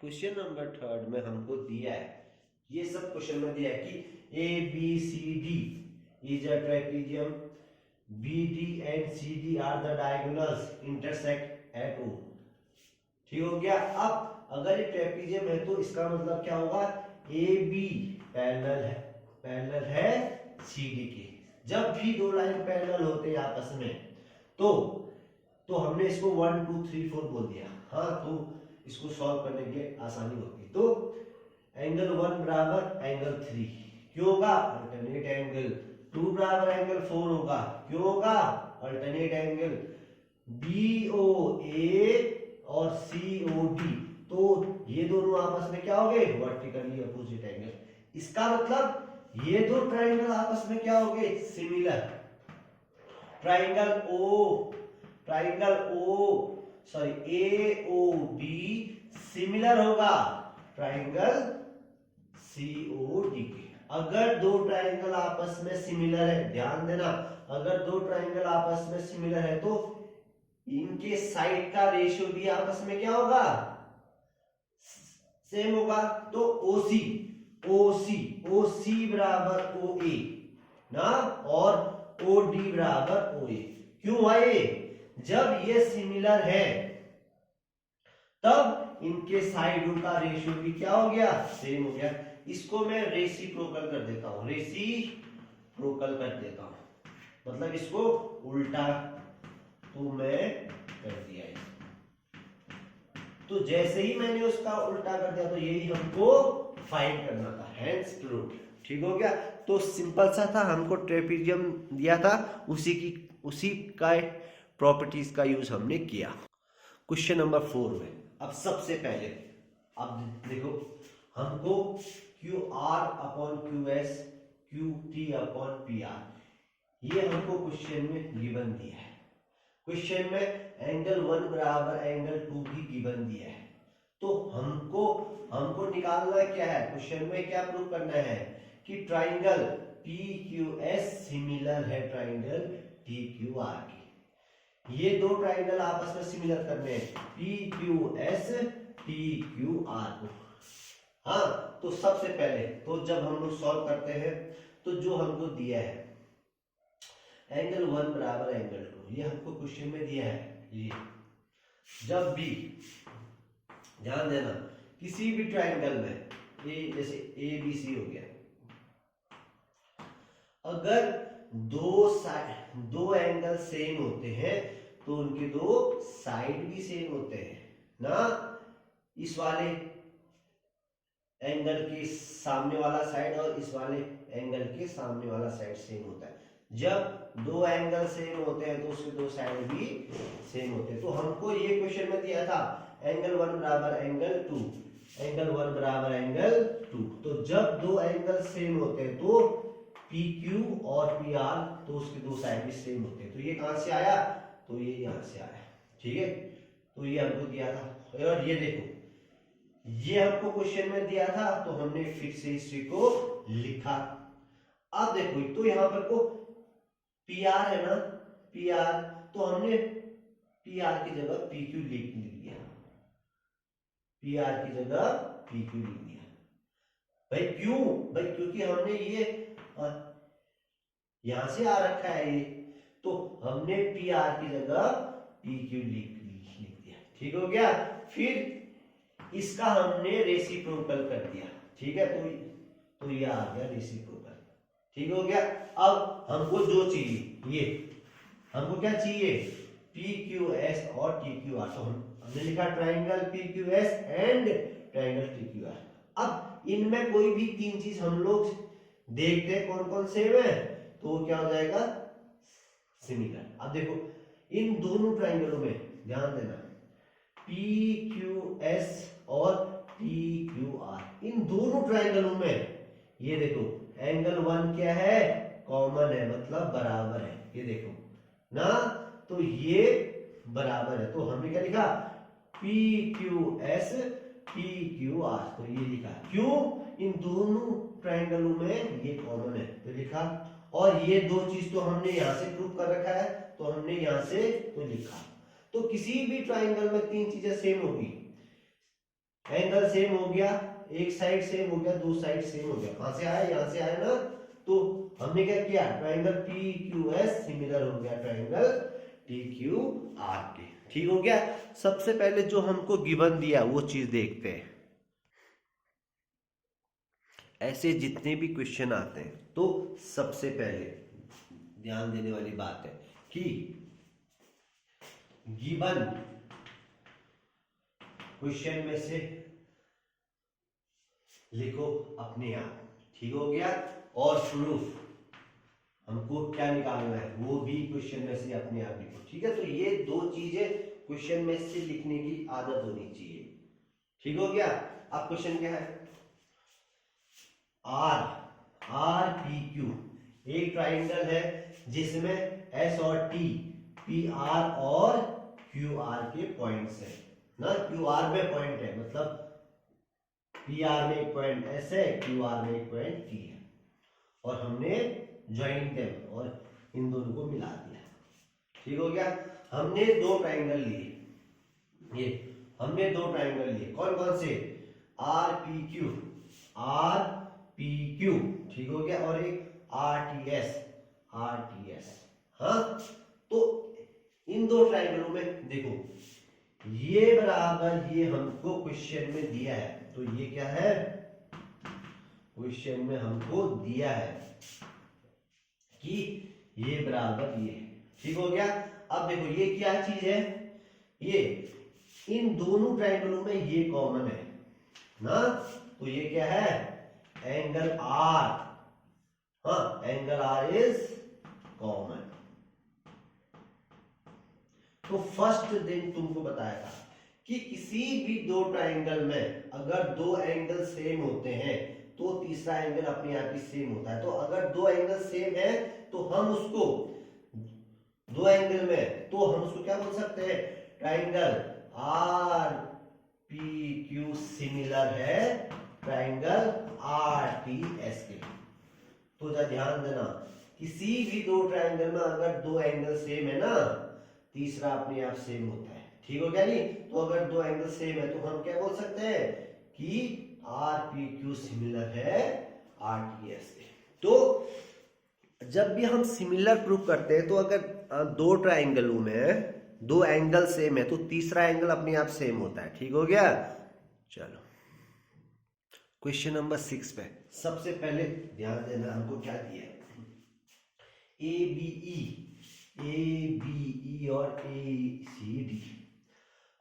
Question number third में हमको दिया है, ये सब क्वेश्चन में दिया है कि A B C D is a trapezium, B D and C D are the diagonals intersect at O. ठीक हो गया। अब अगर ये ट्रेपेजियम है तो इसका मतलब क्या होगा, ए बी पैरेलल है सी डी के। जब भी दो लाइन पैरेलल होते हैं आपस में तो हमने इसको 1 2 3 4 बोल दिया। हाँ, तो इसको सॉल्व करने के आसानी होगी। तो एंगल 1 बराबर एंगल 3 क्यों होगा, अल्टरनेट एंगल। 2 बराबर एंगल 4 होगा, क्यों होगा, अल्टरनेट एंगल। BOA और COD, तो ये दोनों आपस में क्या हो गए, वर्टिकली अपोजिट एंगल। इसका मतलब ये दो ट्राइंगल आपस में क्या हो गए, सिमिलर। ट्राइंगल AOB सिमिलर होगा ट्राइंगल COD के। अगर दो ट्राइंगल आपस में सिमिलर है, ध्यान देना, अगर दो ट्राइंगल आपस में सिमिलर है तो इनके साइड का रेशियो भी आपस में क्या होगा, सेम होगा। तो OC बराबर OA ना, और OD बराबर OA। क्यों भाई, जब ये सिमिलर है तब इनके साइडों का रेशियो भी क्या हो गया, सेम हो गया। इसको मैं रेसिप्रोकल कर देता हूं, मतलब इसको उल्टा तो मैं कर दिया है। तो जैसे ही मैंने उसका उल्टा कर दिया तो यही हमको फाइंड करना था, हेंस प्रूव्ड। ठीक हो गया। तो सिंपल सा था, हमको ट्रेपेजियम दिया था, उसी का प्रॉपर्टीज का यूज हमने किया। क्वेश्चन नंबर 4 में अब सबसे पहले अब देखो, हमको QR upon QS QT upon PR ये हमको क्वेश्चन में गिवन दिया है। क्वेश्चन में एंगल 1 बराबर एंगल 2 भी गिवन दिया है। तो हमको निकालना क्या है, क्वेश्चन में क्या प्रूव करना है कि ट्राइंगल PQS सिमिलर है ट्राइंगल TQR के। ये दो ट्राइंगल आपस में सिमिलर करने हैं, PQS TQR को। हाँ, तो सबसे पहले तो जब हम लोग सॉल्व करते हैं तो जो हमको दिया है एंगल 1 बराबर एंगल 2, ये हमको क्वेश्चन में दिया है। ये जब भी ध्यान देना, किसी भी ट्राइंगल में जैसे ABC हो गया, अगर दो एंगल सेम होते हैं तो उनके दो साइड भी सेम होते हैं ना। इस वाले एंगल के सामने वाला साइड और इस वाले एंगल के सामने वाला साइड सेम होता है। जब दो एंगल सेम होते हैं तो उसके दो साइड भी सेम होते हैं। तो हमको ये क्वेश्चन में दिया था एंगल 1 बराबर एंगल 2, एंगल 1 बराबर एंगल 2। तो जब दो एंगल सेम होते हैं तो PQ और PR, तो उसके दो साइड भी सेम होते हैं। तो ये कहां से आया, तो ये यहां से आया। ठीक है, तो ये हमको दिया था। और ये देखो, ये हमको क्वेश्चन में दिया था तो हमने फिर से इसी को लिखा। अब देखो, तो यहां पर को PR है ना, PR, तो हमने PR की जगह PQ लिख दिया, PR की जगह PQ लिख दिया। भाई क्यों, भाई क्योंकि हमने ये यहां से आ रखा है ये, तो हमने PR की जगह PQ लिख दिया। ठीक हो गया। फिर इसका हमने रेसिप्रोकल कर दिया। ठीक है, तो ये आ गया रेसिप्रोकल। ठीक हो गया। अब हमको जो चाहिए, ये हमको क्या चाहिए, PQS और TQR। तो हमने लिखा triangle PQS and triangle TQR। अब इनमें कोई भी तीन चीज हम लोग देखते हैं कौन कौन सेम है, तो क्या हो जाएगा, सिमिलर। अब देखो, इन दोनों ट्राइंगलों में ध्यान देना, PQS और TQR, इन दोनों ट्राइंगलों में ये देखो एंगल 1 क्या है, कॉमन है, मतलब बराबर है। ये देखो ना, तो ये बराबर है। तो हमने क्या लिखा, PQS TQR, तो ये लिखा। क्यों, इन दोनों ट्राइंगलों में ये कॉमन है तो लिखा। और ये दो चीज तो हमने यहां से प्रूव कर रखा है तो हमने यहां से तो लिखा। तो किसी भी ट्राइंगल में तीन चीजें सेम होगी, एंगल सेम हो गया, एक साइड सेम हो गया, दो साइड सेम हो गया, कहां से आया, यहां से आया ना। तो हमने क्या किया, triangle P Q S similar हो गया ट्राइंगल टी क्यू आर के। ठीक हो गया। सबसे पहले जो हमको गिवन दिया वो चीज देखते हैं। ऐसे जितने भी क्वेश्चन आते हैं तो सबसे पहले ध्यान देने वाली बात है कि गिवन क्वेश्चन में से लिखो अपने आप। ठीक हो गया। और प्रूफ हमको क्या निकालना है वो भी क्वेश्चन में से अपने आप लिखो। ठीक है। तो ये दो चीजें क्वेश्चन में से लिखने की आदत होनी चाहिए। ठीक हो गया। अब क्वेश्चन क्या है, आर आर पी क्यू एक ट्राइंगल है जिसमें एस और टी पी आर और क्यू आर के पॉइंट्स है ना। क्यू आर में पॉइंट है, मतलब पी आर में एक पॉइंट एस है, क्यू आर में एक पॉइंट टी है, और हमने ज्वाइन देम और इन दोनों को मिला दिया। ठीक हो गया। हमने दो ट्राइंगल लिए, ये हमने दो ट्राइंगल लिए, कौन कौन से, R P Q, R P Q. ठीक हो गया। और एक R T S, R T S. हाँ, तो इन दो ट्राइंगलों में देखो, ये बराबर ये हमको क्वेश्चन में दिया है, तो ये क्या है, क्वेश्चन में हमको दिया है कि ये बराबर ये। ठीक हो गया। अब देखो ये क्या चीज है, ये इन दोनों ट्राइंगलों में ये कॉमन है ना, तो ये क्या है, एंगल आर। हाँ, एंगल आर इज कॉमन। तो फर्स्ट दिन तुमको बताया था कि किसी भी दो ट्राइंगल में अगर दो एंगल सेम होते हैं तो तीसरा एंगल अपने आप ही सेम होता है। तो अगर दो एंगल सेम है तो हम उसको, दो एंगल में तो हम उसको क्या बोल सकते हैं, triangle R P Q similar है ट्राइंगल आर टी एस के। तो ध्यान देना, किसी भी दो ट्राइंगल में अगर दो एंगल सेम है ना, तीसरा अपने आप सेम होता है। ठीक हो गया नहीं। तो अगर दो एंगल सेम है तो हम क्या बोल सकते हैं कि आर पी क्यू सिमिलर है आर टी एस के। तो जब भी हम सिमिलर प्रूफ करते हैं तो अगर दो ट्राइंगलों में दो एंगल सेम है तो तीसरा एंगल अपने आप सेम होता है। ठीक हो गया। चलो क्वेश्चन नंबर 6 पे सबसे पहले ध्यान देना, हमको क्या दिया है, ए बी ई और ए सी डी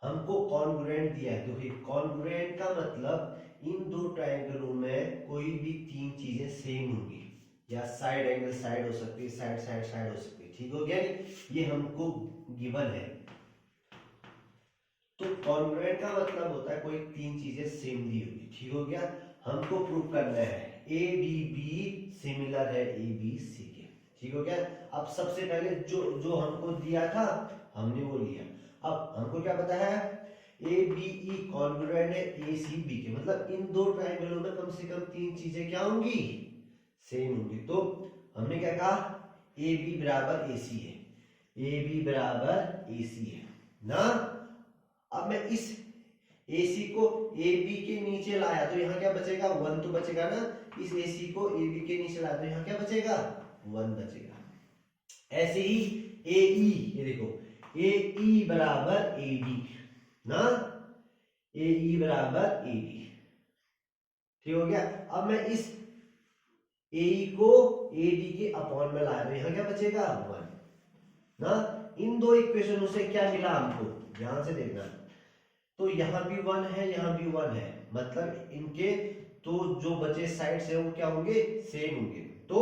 हमको कॉन्ग्रुएंट दिया है। देखिए कॉन्ग्रुएंट का मतलब इन दो ट्राइंगलों में कोई भी तीन चीजें सेम होंगी, या साइड एंगल साइड हो सकती है, साइड साइड साइड हो सकती है। ठीक हो गया। ये हमको गिवन है। तो कॉन्ग्रुएंट का मतलब होता है कोई तीन चीजें सेम दी होगी। ठीक हो गया। हमको प्रूव करना है ए डी बी सिमिलर है ए बी सी के। ठीक हो गया। अब सबसे पहले जो जो हमको दिया था हमने वो लिया। अब हमको क्या पता है, ए बी ई कॉन्ग्रुएंट है ए सी बी के, मतलब इन दो ट्राइंगलों में कम से कम तीन चीजें क्या होंगी, सेम होंगी। तो हमने क्या कहा, ए बी बराबर ए सी है, ए बी बराबर ए सी है ना। अब मैं इस AC को AB के नीचे लाया तो यहाँ क्या बचेगा, 1 तो बचेगा ना। इस AC को AB के नीचे लाया तो यहाँ क्या बचेगा, 1 बचेगा। ऐसे ही AE, ये देखो AE बराबर AD ना, AE बराबर AD। ठीक हो गया। अब मैं इस AE को AD के अपॉन में लाया तो यहाँ क्या बचेगा, 1 ना। इन दो इक्वेशनों से क्या मिला हमको, ध्यान से देखना, तो यहां भी 1 है, यहां भी 1 है, मतलब इनके तो जो बचे साइड से वो क्या होंगे, सेम होंगे। तो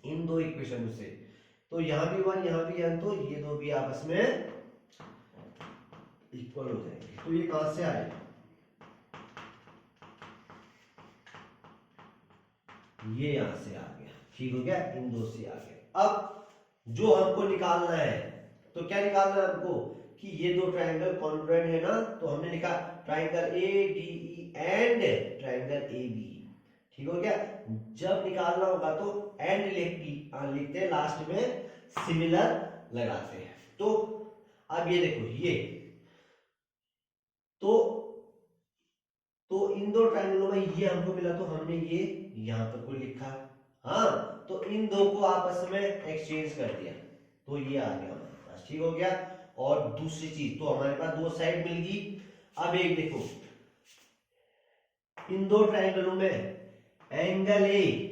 इन दो इक्वेशन से तो यहां भी 1 यहां भी 1, तो ये दो भी आपस में इक्वल हो जाएंगे। तो ये कहां से आए, ये यहां से आ गया। ठीक हो गया। इन दो से आ गया। अब जो हमको निकालना है, तो क्या निकालना है हमको कि ये दो ट्राइंगल कॉन्ग्रुएंट है ना, तो हमने लिखा triangle A D E and triangle A B. ठीक हो गया। जब निकालना होगा तो एंड लिखते हैं, लास्ट में सिमिलर लगाते हैं। तो अब ये देखो, ये तो दो ट्रायंगलों में ये हमको मिला तो हमने ये यहां पर को लिखा, हाँ, तो इन दो को आपस में एक्सचेंज कर दिया तो ये आ गया हमारे पास, ठीक हो गया। और दूसरी चीज तो हमारे पास दो साइड मिल गई। अब एक देखो, इन दो ट्रायंगलों में एंगल ए,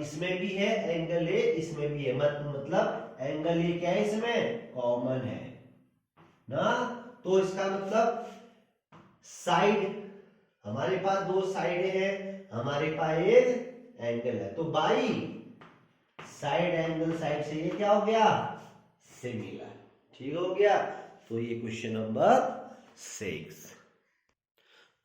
इसमें भी है एंगल ए, इसमें भी है, मतलब एंगल ए क्या है, इसमें कॉमन है ना। तो इसका मतलब साइड, हमारे पास दो साइड है, हमारे पास एक एंगल है, तो बाई साइड एंगल साइड से ये क्या हो गया, सिमिलर, ठीक हो गया। तो ये क्वेश्चन नंबर 6।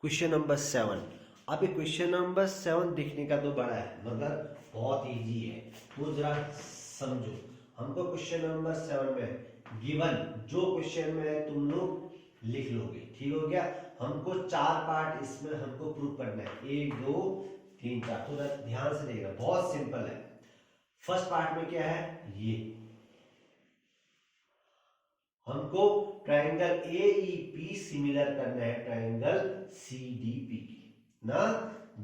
Question number 7। अब ये क्वेश्चन नंबर 7 दिखने का तो बड़ा है मगर बहुत इजी है, तो जरा समझो। हमको क्वेश्चन नंबर 7 में गिवन जो क्वेश्चन में तुम लोग लिख लोगे, ठीक हो गया। हमको 4 पार्ट इसमें हमको प्रूव करना है, 1 2 3 4, तो ध्यान से देखना, बहुत सिंपल है। फर्स्ट पार्ट में क्या है, ये हमको ट्राइंगल एईपी सिमिलर करना है ट्राइंगल सीडीपी ना।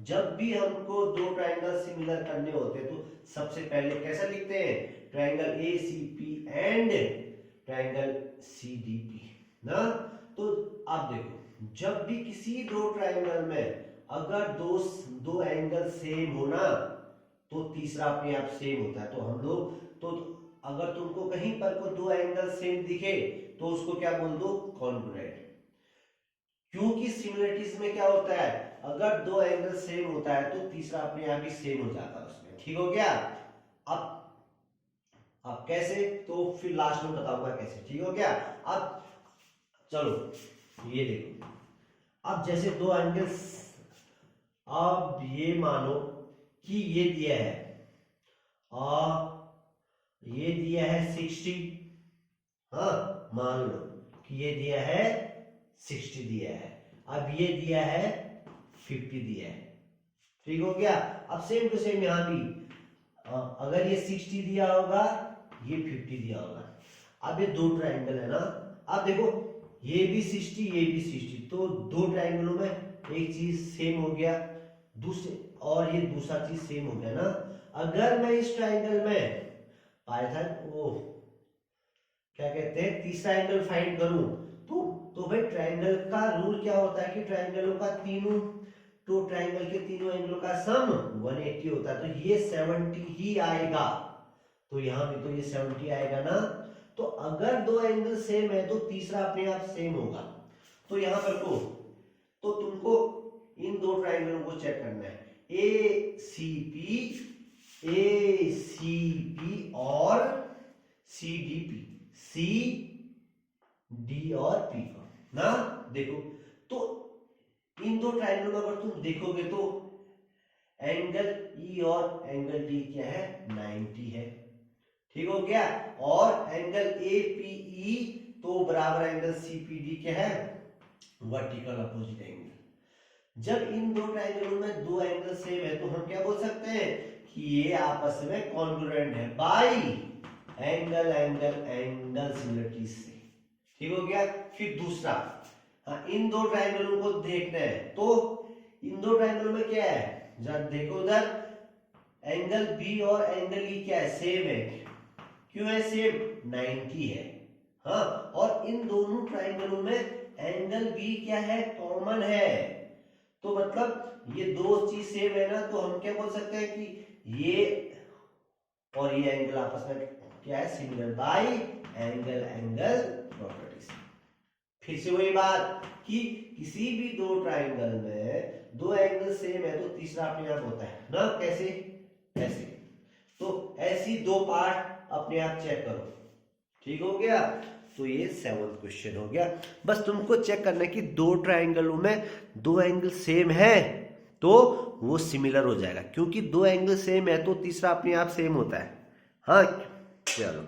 जब भी हमको दो ट्राइंगल सिमिलर करने होते हैं तो सबसे पहले कैसा लिखते हैं, triangle ACP and triangle CDP ना। तो आप देखो, जब भी किसी दो ट्राइंगल में अगर दो एंगल सेम हो ना तो तीसरा अपने आप सेम होता है। तो हम लोग तो अगर तुमको कहीं पर को दो एंगल सेम दिखे तो उसको क्या बोल दो, कॉन्ग्रुएंट। क्योंकि सिमिलरिटीज में क्या होता है, अगर दो एंगल सेम होता है तो तीसरा अपने आप ही सेम हो जाता है उसमें, ठीक हो गया। अब कैसे, तो फिर लास्ट में बताऊंगा कैसे, ठीक हो गया। अब चलो ये देखो, अब जैसे दो एंगल्स, अब ये मानो कि ये दिया है ये दिया है 60, हाँ मान लो कि ये दिया है 60 दिया है, अब ये दिया है 50 दिया है, ठीक हो गया। अब सेम टू सेम यहां भी अगर ये 60 दिया होगा, ये 50 दिया होगा। अब ये दो ट्राइंगल है ना, अब देखो ये भी 60 ये भी 60, तो दो ट्राइंगलों में एक चीज सेम हो गया, दूसरे और ये दूसरा चीज सेम हो गया ना। अगर मैं इस ट्राइंगल में पाइथन वो क्या कहते हैं तीसरा एंगल फाइंड करूं तो भाई ट्राइंगल का रूल क्या होता है कि ट्राइंगलों का तीनों, तो ट्राइंगल के तीनों एंगलों का सम 180 होता है, तो ये 70 ही आएगा, तो यहां भी तो ये 70 आएगा ना। तो अगर दो एंगल सेम है तो तीसरा अपने आप सेम होगा। तो यहां पर तो तुमको इन दो ट्राइंगलों को चेक करना है, एसीपी और सीडीपी, सी डी और पी का ना। देखो तो इन दो ट्राइंगल में अगर तुम देखोगे तो एंगल ई और एंगल डी क्या है, 90 है, ठीक हो गया। और एंगल एपीई तो बराबर एंगल सीपीडी क्या है, वर्टिकल अपोजिट एंगल। जब इन दो ट्राइंगलों में दो एंगल सेम है तो हम क्या बोल सकते हैं कि ये आपस में कॉन्ग्रुएंट है बाई एंगल सिमिलरिटीज से, ठीक हो गया। फिर दूसरा, हाँ इन दो ट्राइंगलों को देखना है, तो इन दो ट्राइंगलों में क्या है, जरा देखो उधर, एंगल बी और एंगल ई क्या है, सेम है। क्यों है सेम, 90 है, हाँ। और इन दोनों ट्राइंगलों में एंगल बी क्या है, कॉमन है। तो मतलब ये दो चीज सेम है ना, तो हम क्या बोल सकते हैं कि ये और ये एंगल आपस में क्या है, सिमिलर बाय एंगल प्रॉपर्टीज। फिर से वही बात कि किसी भी दो ट्राइंगल में दो एंगल सेम है तो तीसरा अपने आप होता है ना, कैसे, ऐसे। तो ऐसी दो पार्ट अपने आप चेक करो, ठीक हो गया। तो ये 7th क्वेश्चन हो गया। बस तुमको चेक करना है कि दो ट्राइंगलों में दो एंगल सेम है तो वो सिमिलर हो जाएगा, क्योंकि दो एंगल सेम है तो तीसरा अपने आप सेम होता है, हाँ। चलो